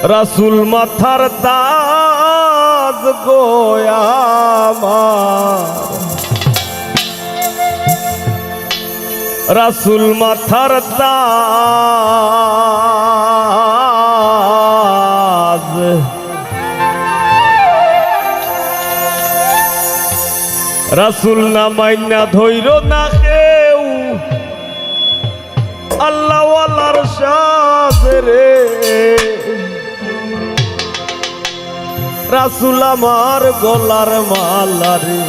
রাসূল মাথার তাজ গোয়ামার, রাসূল মাথার তাজ, রাসূল না মাইনা ধৈর না কেউ আল্লাহ ওয়ালার সাজ রে। রাসূল আমার গলার মালা রে।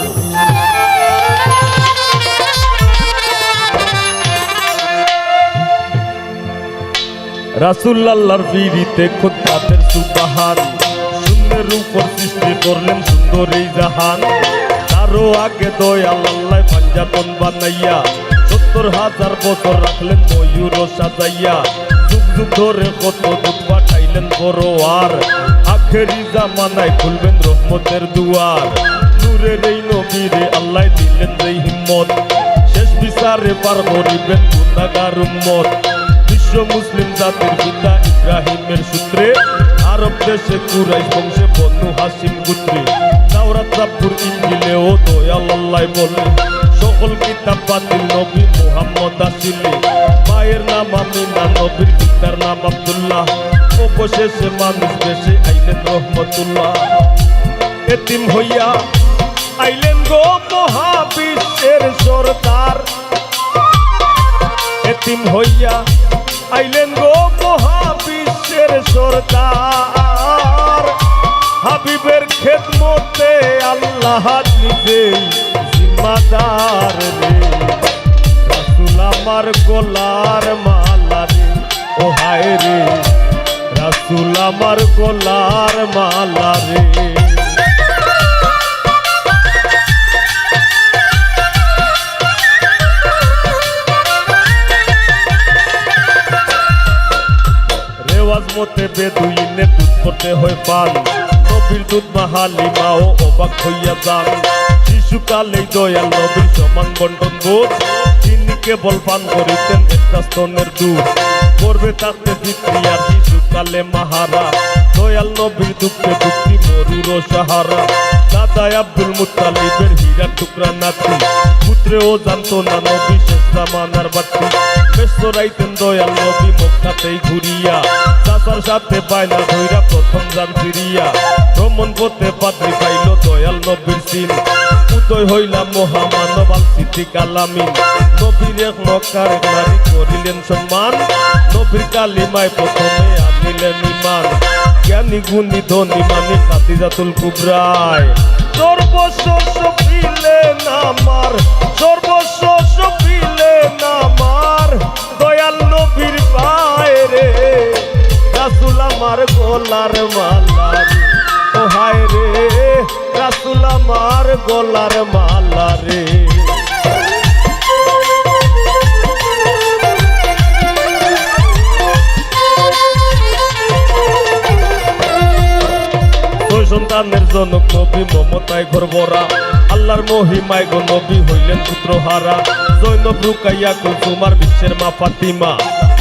রাসূল আল্লাহর পিরিতে খুদাদের সুবহান, শূন্যের উপর সৃষ্টি করলেন সুন্দর এই জাহান। তারও আগে দয়াল আল্লাহ পাঞ্জাতন বানাইয়া ৭০,০০০ বছর রাখলেন ময়ূর সাজাইয়া। যুগ যুগ ধরে কত দুধ পাঠাইলেন বড়োয়ার, আখেরি জামানায় খুলবেন রহমতের দুয়ার। নূরের এই নবীরে আল্লাহ দিলেন যেই হিম্মত, শেষ বিচারে পার করিবেন গুনাহগার উম্মত। বিশ্ব মুসলিম জাতির পিতা ইব্রাহিমের সূত্রে, আরব দেশে কুরাইশ বংশে বনু হাসিম গোত্রে। তাওরাত জাবুর ইনজিলেও দয়াল আল্লাহ বলে, সকল কিতাব বাতিল নবী মুহাম্মদ আসিলে। মায়ের নাম আমিনা, নবীর পিতার নাম আব্দুল্লাহ, অবশেষে মানুষ বেশে আইলেন রহমতুল্লাহ। এতিম হইয়া আইলেন গো মহাবিশ্বের সরদার, এতিম হইয়া আইলেন গো মহাবিশ্বের সরদার। হাবিবের খেদমতে আল্লাহ নিজেই জিম্মাদার রে। রাসূল আমার গলার মালা রে, ও হায় রে রাসূল আমার গলার মালা রে। রেওয়াজ মতে বেদুইনে দুধ করতে হয় পান, নবীর দুধ মাহালিমাও অবাক হইয়া যান। শিশুকালেই দয়াল নবীর সমান বন্টন বোধ, তিনি কেবল পান করিতেন একটা স্তনের দুধ। করবে থাকতে পিতৃ আর শিশুকালে মাহারা, দয়াল নবীর দুঃখে দুঃখী মরুর সাহারা। দাদাই আব্দুল মুত্তালিবের হীরার টুকরা নাতি, পুত্রেও জানতো না নবী শেষ জামানার বাতি। ব্যস্ত রাইতেন দয়াল নবী মক্কাতেই ঘুরিয়া, চাচার সাথে বায়না ধইরা প্রথম যান ফিরিয়া। ভ্রমণ পথে পাত্রী পাইল দয়াল নবীর সিন, উদয় হইলাম মহামানব আল সিদ্দিক আল আমিন। নবীর এক মক্কার এক নারী করিলেন সম্মান, নবীর কালিমায় প্রথমে আনিলেন ঈমান। জ্ঞানী গুণী ধনী মানি খাদিজাতুল কুবরায়, সর্বস্ব সপিলেন আমার, সর্বস্ব সপিলেন আমার দয়াল নবীর পায়ে রে। রাসূল আমার গলার মালা রে, ও হায় রে রাসূল আমার গলার মালা রে। সন্তানের জনক নবী মমতায় ঘরভরা, আল্লাহর মহিমায় গো নবী হইলেন পুত্রহারা। জৈনব রুকাইয়া কুলসুমার বিশ্বের মা ফাতিমা,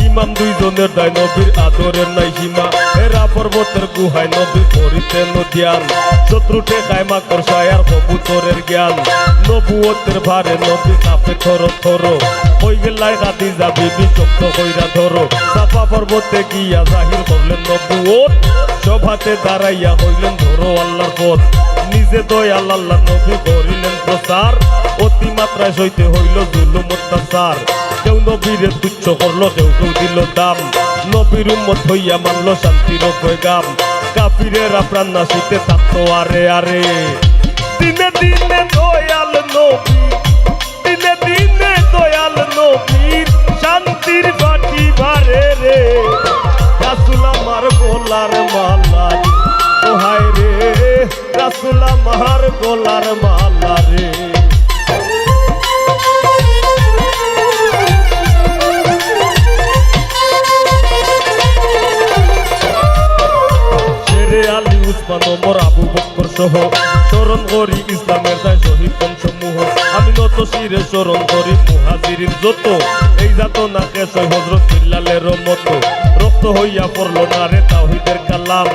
ইমাম দুইজনের দায় নবীর আদরের নাই সীমা। হেরা পর্বতের গুহায় নবী করিতেন ধ্যান, শত্রু ঠেকায় মাকড়সায় আর কবুতরের জ্ঞান। নবুয়তের ভারে নবী কাঁপে থর থর, হই গেলায় খাদিজা বিবি শক্ত কইরা ধরো। সাফা পর্বতে গিয়া জাহির করলেন নবুয়ত, সভাতে দাঁড়াইয়া হইলেন ধরো আল্লাহর পথ। নিজে দয়াল আল্লাহর নবী করিলেন প্রচার, অতিমাত্রায় সইতে হইল জুলুম অত্যাচার। কেউ নবীরে তুচ্ছ করলো, কেউ কেউ দিল দাম, নবীর উম্মত হইয়া মানলো শান্তির পয়গাম। কাফিরেরা প্রাণ নাশিতে থাকতো আরে আরে, দিনে দিনে দয়াল নবী, দিনে দিনে দয়াল নবীর শান্তির বাটি বারে রে। রাসূল আমার গলার মালা রে, ও হায় রে রাসূল আমার গলার মালা রে। শেরে আলী উসমান ওমর আবু বকর সহ স্মরণ করি ইসলামের দায় শহীদ বংশসমূহ। আমি নত শিরে স্মরণ করি মুহাজিরিন যত, এই যাত না কেশ হযরত বিল্লালের মতো। রক্ত হইয়া পড়ল না রে তাওহীদের কালাম, সালাম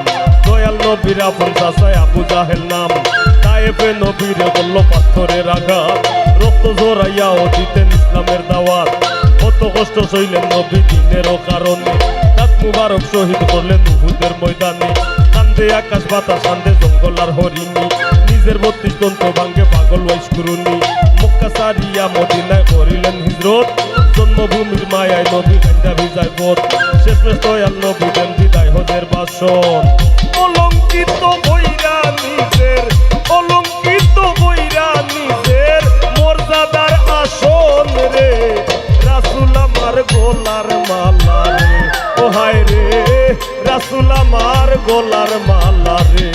দয়াল নবীর আপন চাচায় আবু জাহেল নাম তায়েফে নবীরে বলল পাথরের আঘাত রক্ত জোরাইয়াও দিতেন ইসলামের দাওয়াত কত কষ্ট সইলেন নবী দিনেরও কারণে দাঁত মুবারক শহীদ করলেন উহুদের ময়দানে কান্দে আকাশ বাতাস কান্দে জঙ্গল আর হরিণী নিজের 32 দন্ত ভাঙ্গে পাগল ওয়াইশ করুনি মক্কা সারিয়া মদিনায় করিলেন হিজরত জন্মভূমির মায়ায় নবী কান্দা ভিজায় পথ শেষমেশ দয়াল নবী দেন বিদায় হজের বাসন অলঙ্কিত বইরা নিজের অলঙ্কিত বইরা নিজের মর্যাদার আসন রে রাসূল আমার গোলার মালা রে ও হায় রে রাসূল আমার গোলার মালা রে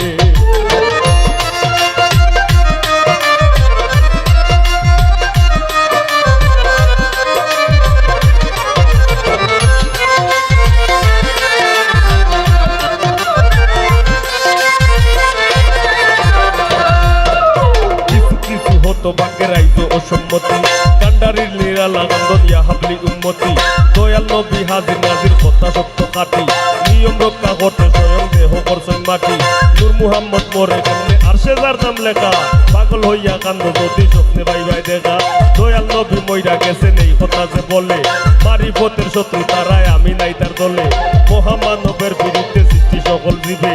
তো বাকের আইজো অসম্মতি কান্ডারির নিরালা কান্দন ইয়া হাবলি উম্মতি দয়াল নবী হাজির নাজির কথা সত্য কাটি নিয়ম রক্ষা করতে স্বয়ং দেহ করছেন মাটি নূর মুহাম্মদ মোরে কেমনে আরশে যার নাম লেখা পাগল হইয়া কান্দ যদি স্বপ্নে ভাই ভাই দেখা দয়াল নবী মইরা গেছেন এই কথা যে বলে মারিফতের শত্রু তারাই আমি নাই তার দলে মহামানবের বিরুদ্ধে সৃষ্টি সকল জীবে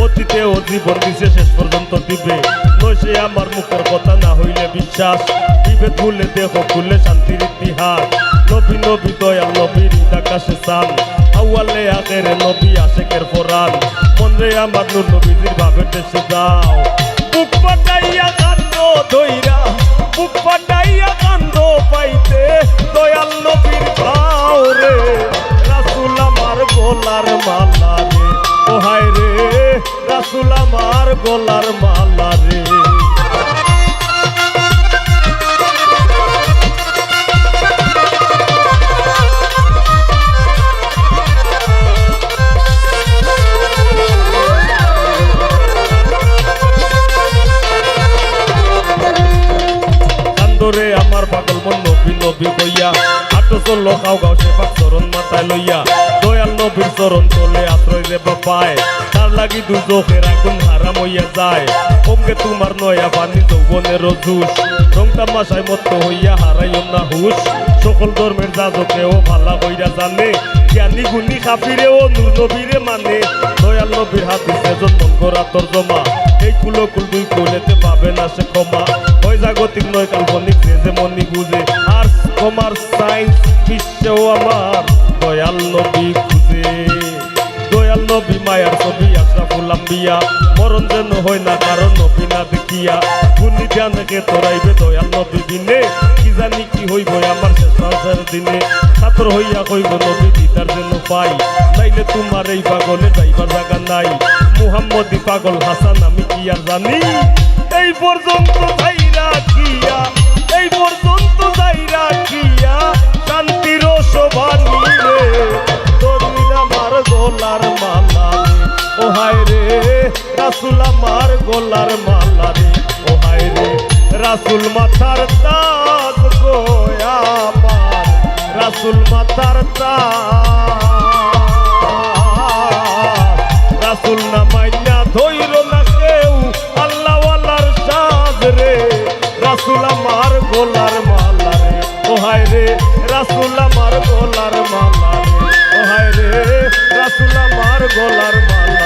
অতীতে ও জীবন দিছে শেষ পর্যন্ত দিবে নইসে আমার মুখের কথা না হইলে বিশ্বাস বিভেদ ভুলে দেহ খুলে শান্তির ইতিহাস নবী নবী দয়াল নবীর আকাশে চান আউয়ালে আখেরে নবী আশেকের ফরান মনরে আমার নূর নবীজির ভাবে দেশে যাও বুক ফাটাইয়া কান্দ দইরা বুক ফাটাইয়া কান্দ পাইতে দয়াল নবীর ভাও রে রাসূল আমার গোলার মালা রে ও হায় রে রাসূল আমার গোলার মালা রে রে আমার পাগল মন নবী নবী কইয়া আটো চল খাও গাও সে পাক চরণ মাথায় লইয়া দয়াল নবীর চরণ তলে আশ্রয় রে বাপায় তার লাগি দুজখের আগুন হারাম হইয়া যায় কমকে তোমার নয়া পানি যৌবনের জুস রং তামাশায় মত্ত হইয়া হারাইও না হুশ সকল ধর্মের যাজকেও ভালা কইরা জানে জ্ঞানী গুণী কাফিরেও নূর নবীরে মানে দয়াল নবীর হাদিসে জন্ম করা তরজমা এই কুলকুল দুই কইলেতে পাবে না সে ক্ষমা হয় জাগতিক নয় কাল্পনিক যে যেমনই বুঝে আর্টস কমার্স সায়েন্স বিশ্বেও আমার দয়াল নবী খুঁজে দয়াল নবী মায়ার ছবি আশরাফুল আম্বিয়া মরণ যেন হয় না কারণ নবী না দেখিয়া গুণী জ্ঞানকে তোরাইবে দয়াল নবী দিনে কি জানি কি হইব আমার শেষ রাতের দিনে ছাত্র হইয়া কইব নবী দিদার যেন পাই নাইলে তোমার এই পাগলে যাইবার জায়গা নাই মুহাম্মদি পাগল হাসান আমি কি আর জানি এই পর্যন্ত যাইরা কিয়া এই পর্যন্ত যাইরা কিয়া শান্তির শোভানি রে দলিল আমার গোলার মালা রে ও হায় রে রাসূল আমার গোলার মালা রে ও হায় রে রাসূল মাথার তাজ গো আমার রাসূল মাথার তাজ রাসূল না মাইনা ধইর না কেউ আল্লাহ ওয়ালার সাজ রে রাসূল আমার গোলার মালা রে ও হায় রে রাসূল আমার গোলার মালা রে ও হায় রে রাসূল আমার গোলার মালা